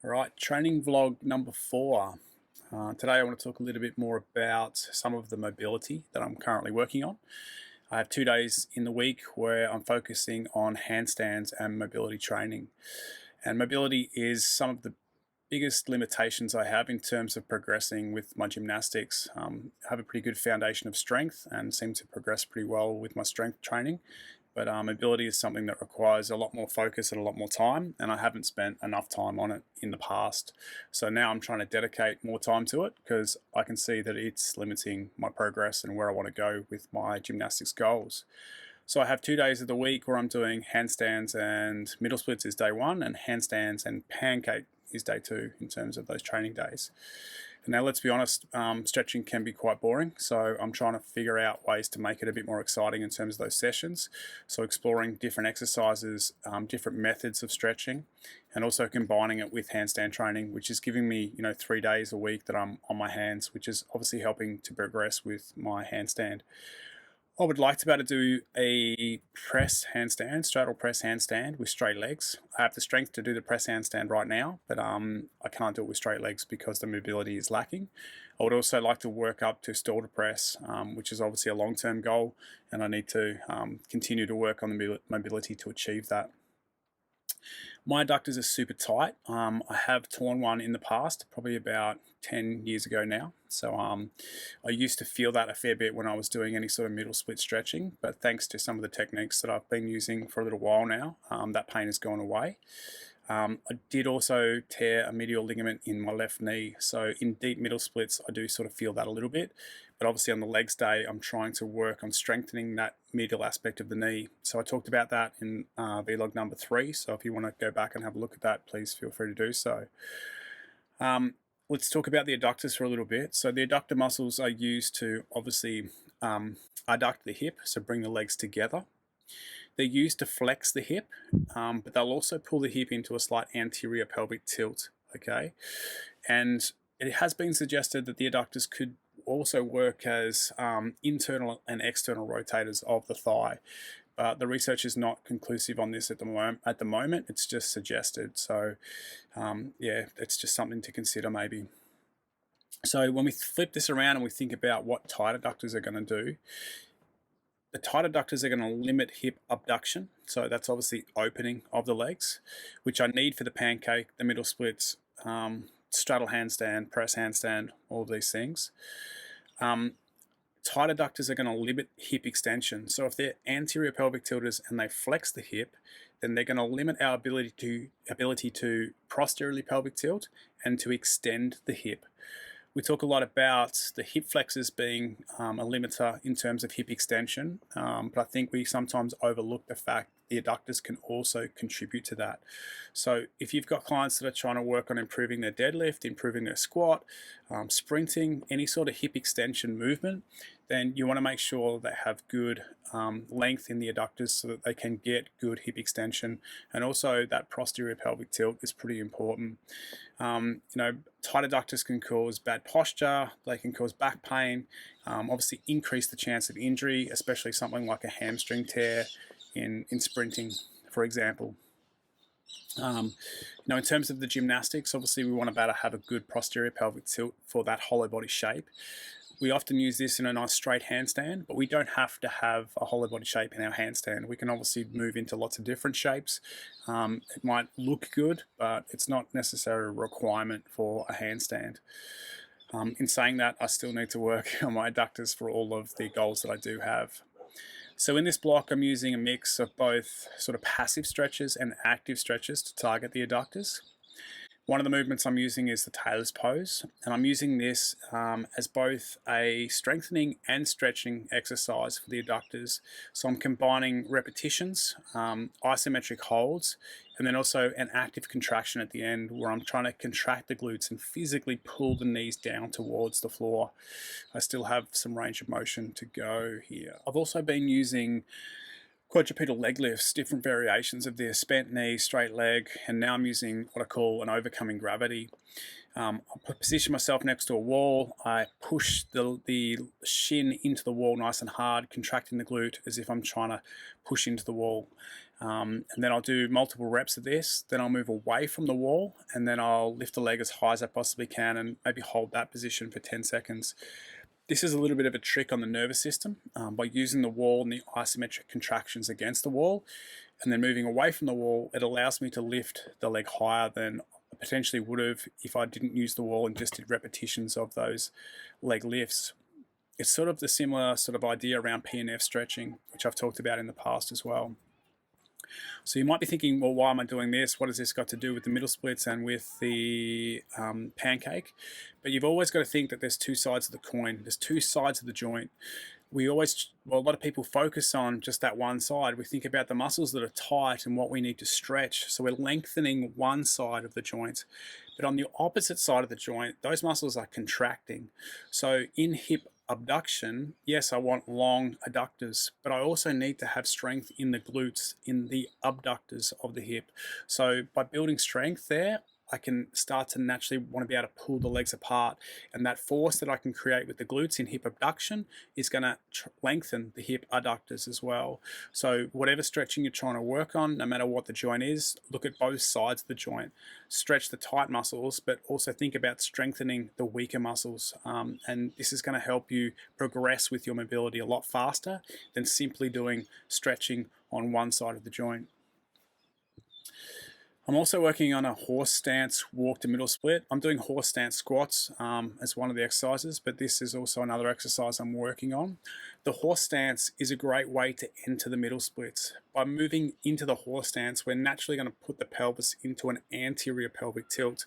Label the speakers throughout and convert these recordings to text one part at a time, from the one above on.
Speaker 1: All right, training vlog number 4. Today I want to talk a little bit more about some of the mobility that I'm currently working on. I have 2 days in the week where I'm focusing on handstands and mobility training. And mobility is some of the biggest limitations I have in terms of progressing with my gymnastics. I have a pretty good foundation of strength and seem to progress pretty well with my strength training. But mobility is something that requires a lot more focus and a lot more time, and I haven't spent enough time on it in the past. So now I'm trying to dedicate more time to it because I can see that it's limiting my progress and where I want to go with my gymnastics goals. So I have 2 days of the week where I'm doing handstands and middle splits is day 1, and handstands and pancake is day 2 in terms of those training days. And now let's be honest, stretching can be quite boring, so I'm trying to figure out ways to make it a bit more exciting in terms of those sessions. So exploring different exercises, different methods of stretching, and also combining it with handstand training, which is giving me 3 days a week that I'm on my hands, which is obviously helping to progress with my handstand. I would like to be able to do a press handstand, straddle press handstand with straight legs. I have the strength to do the press handstand right now, but I can't do it with straight legs because the mobility is lacking. I would also like to work up to stalder press, which is obviously a long-term goal, and I need to continue to work on the mobility to achieve that. My adductors are super tight. I have torn one in the past, probably about 10 years ago now. So I used to feel that a fair bit when I was doing any sort of middle split stretching, but thanks to some of the techniques that I've been using for a little while now, that pain has gone away. I did also tear a medial ligament in my left knee, so in deep middle splits I do sort of feel that a little bit, but obviously on the legs day I'm trying to work on strengthening that medial aspect of the knee. So I talked about that in vlog number 3, so if you want to go back and have a look at that, please feel free to do so. Let's talk about the adductors for a little bit. So the adductor muscles are used to obviously adduct the hip, so bring the legs together. They're used to flex the hip, but they'll also pull the hip into a slight anterior pelvic tilt, okay? And it has been suggested that the adductors could also work as internal and external rotators of the thigh. But the research is not conclusive on this at the moment. It's just suggested. So, yeah, it's just something to consider maybe. So when we flip this around and we think about what tight adductors are going to do, the tight adductors are going to limit hip abduction, so that's obviously opening of the legs, which I need for the pancake, the middle splits, straddle handstand, press handstand, all of these things. Tight adductors are going to limit hip extension, so if they're anterior pelvic tilters and they flex the hip, then they're going to limit our ability to posteriorly pelvic tilt and to extend the hip. We talk a lot about the hip flexors being a limiter in terms of hip extension, but I think we sometimes overlook the fact the adductors can also contribute to that. So if you've got clients that are trying to work on improving their deadlift, improving their squat, sprinting, any sort of hip extension movement, then you want to make sure they have good length in the adductors so that they can get good hip extension, and also that posterior pelvic tilt is pretty important. Tight adductors can cause bad posture, they can cause back pain, obviously increase the chance of injury, especially something like a hamstring tear in sprinting, for example. In terms of the gymnastics, obviously we want to be able to have a good posterior pelvic tilt for that hollow body shape. We often use this in a nice straight handstand, but we don't have to have a hollow body shape in our handstand. We can obviously move into lots of different shapes. It might look good, but it's not necessarily a requirement for a handstand. In saying that, I still need to work on my adductors for all of the goals that I do have. So in this block, I'm using a mix of both sort of passive stretches and active stretches to target the adductors. One of the movements I'm using is the Tailless Pose, and I'm using this as both a strengthening and stretching exercise for the adductors. So I'm combining repetitions, isometric holds, and then also an active contraction at the end where I'm trying to contract the glutes and physically pull the knees down towards the floor. I still have some range of motion to go here. I've also been using quadrupedal leg lifts, different variations of this, bent knee, straight leg, and now I'm using what I call an overcoming gravity. I position myself next to a wall, I push the shin into the wall nice and hard, contracting the glute as if I'm trying to push into the wall. And then I'll do multiple reps of this, then I'll move away from the wall, and then I'll lift the leg as high as I possibly can and maybe hold that position for 10 seconds. This is a little bit of a trick on the nervous system by using the wall and the isometric contractions against the wall, and then moving away from the wall. It allows me to lift the leg higher than I potentially would have if I didn't use the wall and just did repetitions of those leg lifts. It's sort of the similar sort of idea around P&F stretching, which I've talked about in the past as well. So you might be thinking, well, why am I doing this? What has this got to do with the middle splits and with the pancake? But you've always got to think that there's two sides of the coin. There's two sides of the joint. A lot of people focus on just that one side. We think about the muscles that are tight and what we need to stretch. So we're lengthening one side of the joint. But on the opposite side of the joint, those muscles are contracting. So in hip abduction, yes, I want long adductors, but I also need to have strength in the glutes, in the abductors of the hip. So by building strength there, I can start to naturally want to be able to pull the legs apart, and that force that I can create with the glutes in hip abduction is going to lengthen the hip adductors as well. So whatever stretching you're trying to work on, no matter what the joint is, look at both sides of the joint. Stretch the tight muscles, but also think about strengthening the weaker muscles, and this is going to help you progress with your mobility a lot faster than simply doing stretching on one side of the joint. I'm also working on a horse stance walk to middle split. I'm doing horse stance squats as one of the exercises, but this is also another exercise I'm working on. The horse stance is a great way to enter the middle splits. By moving into the horse stance, we're naturally going to put the pelvis into an anterior pelvic tilt.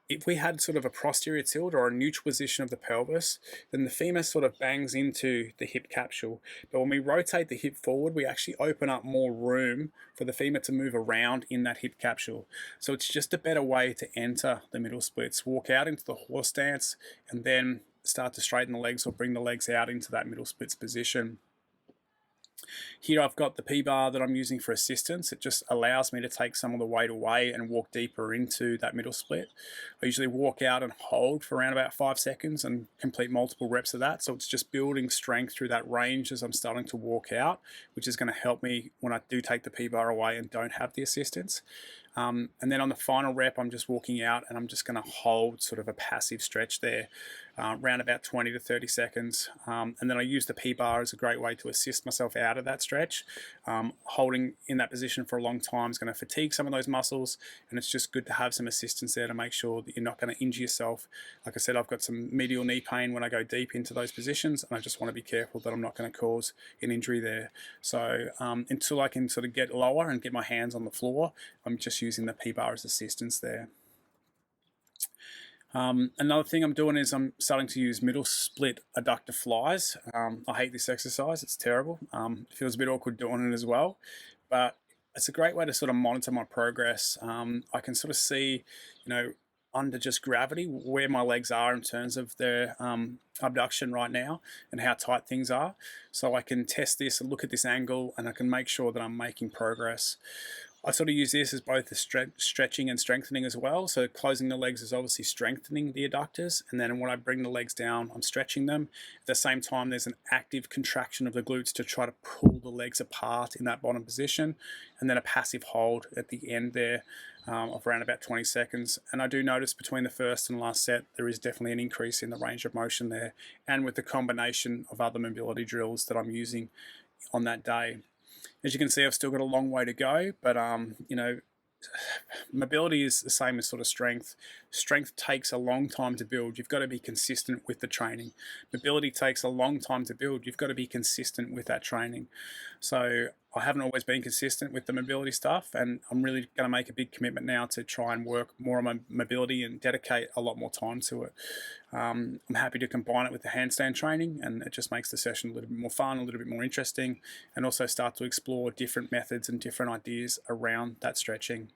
Speaker 1: If we had sort of a posterior tilt or a neutral position of the pelvis, then the femur sort of bangs into the hip capsule. But when we rotate the hip forward, we actually open up more room for the femur to move around in that hip capsule. So it's just a better way to enter the middle splits. Walk out into the horse stance and then start to straighten the legs or bring the legs out into that middle splits position. Here I've got the P-bar that I'm using for assistance. It just allows me to take some of the weight away and walk deeper into that middle split. I usually walk out and hold for around about 5 seconds and complete multiple reps of that. So it's just building strength through that range as I'm starting to walk out, which is going to help me when I do take the P-bar away and don't have the assistance. And then on the final rep, I'm just walking out and I'm just going to hold sort of a passive stretch there, around about 20 to 30 seconds. And then I use the P-bar as a great way to assist myself out of that stretch. Holding in that position for a long time is going to fatigue some of those muscles, and it's just good to have some assistance there to make sure that you're not going to injure yourself. Like I said, I've got some medial knee pain when I go deep into those positions, and I just want to be careful that I'm not going to cause an injury there. So until I can sort of get lower and get my hands on the floor, I'm just using the P-bar as assistance there. Another thing I'm doing is I'm starting to use middle split adductor flies. I hate this exercise, it's terrible. It feels a bit awkward doing it as well, but it's a great way to sort of monitor my progress. I can sort of see, under just gravity, where my legs are in terms of their abduction right now and how tight things are. So I can test this and look at this angle, and I can make sure that I'm making progress. I sort of use this as both the stretching and strengthening as well. So closing the legs is obviously strengthening the adductors, and then when I bring the legs down, I'm stretching them. At the same time, there's an active contraction of the glutes to try to pull the legs apart in that bottom position, and then a passive hold at the end there of around about 20 seconds. And I do notice between the first and last set, there is definitely an increase in the range of motion there, and with the combination of other mobility drills that I'm using on that day. As you can see, I've still got a long way to go, but mobility is the same as sort of strength. Strength takes a long time to build. You've got to be consistent with the training. Mobility takes a long time to build. You've got to be consistent with that training. So I haven't always been consistent with the mobility stuff, and I'm really going to make a big commitment now to try and work more on my mobility and dedicate a lot more time to it. I'm happy to combine it with the handstand training, and it just makes the session a little bit more fun, a little bit more interesting, and also start to explore different methods and different ideas around that stretching.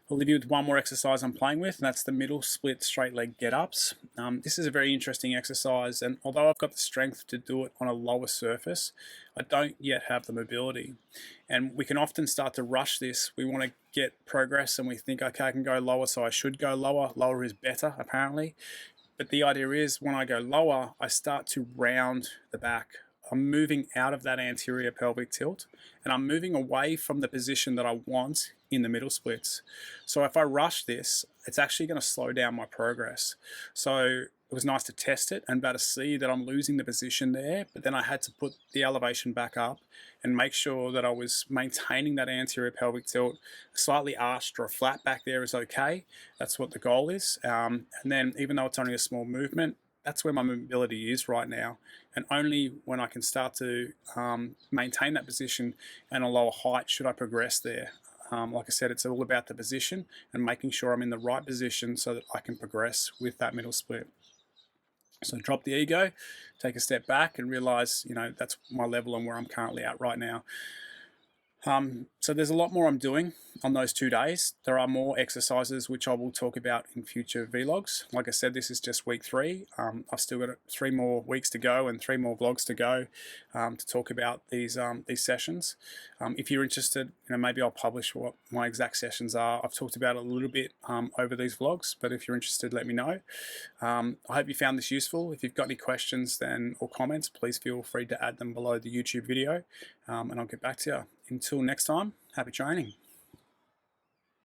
Speaker 1: I'll leave you with one more exercise I'm playing with, and that's the middle split straight leg get-ups. This is a very interesting exercise, and although I've got the strength to do it on a lower surface, I don't yet have the mobility. And we can often start to rush this. We want to get progress, and we think, okay, I can go lower, so I should go lower. Lower is better, apparently. But the idea is when I go lower, I start to round the back I'm moving out of that anterior pelvic tilt, and I'm moving away from the position that I want in the middle splits. So if I rush this, it's actually going to slow down my progress. So it was nice to test it and be able to see that I'm losing the position there, but then I had to put the elevation back up and make sure that I was maintaining that anterior pelvic tilt. Slightly arched or a flat back there is okay. That's what the goal is. And then even though it's only a small movement, that's where my mobility is right now. And only when I can start to maintain that position and a lower height should I progress there. Like I said, it's all about the position and making sure I'm in the right position so that I can progress with that middle split. So drop the ego, take a step back and realize, that's my level and where I'm currently at right now. So there's a lot more I'm doing on those 2 days. There are more exercises which I will talk about in future vlogs. Like I said, this is just week 3. I've still got 3 more weeks to go and 3 more vlogs to go to talk about these sessions. If you're interested, maybe I'll publish what my exact sessions are. I've talked about it a little bit over these vlogs, but if you're interested, let me know. I hope you found this useful. If you've got any questions or comments, please feel free to add them below the YouTube video, and I'll get back to you. Until next time, happy training.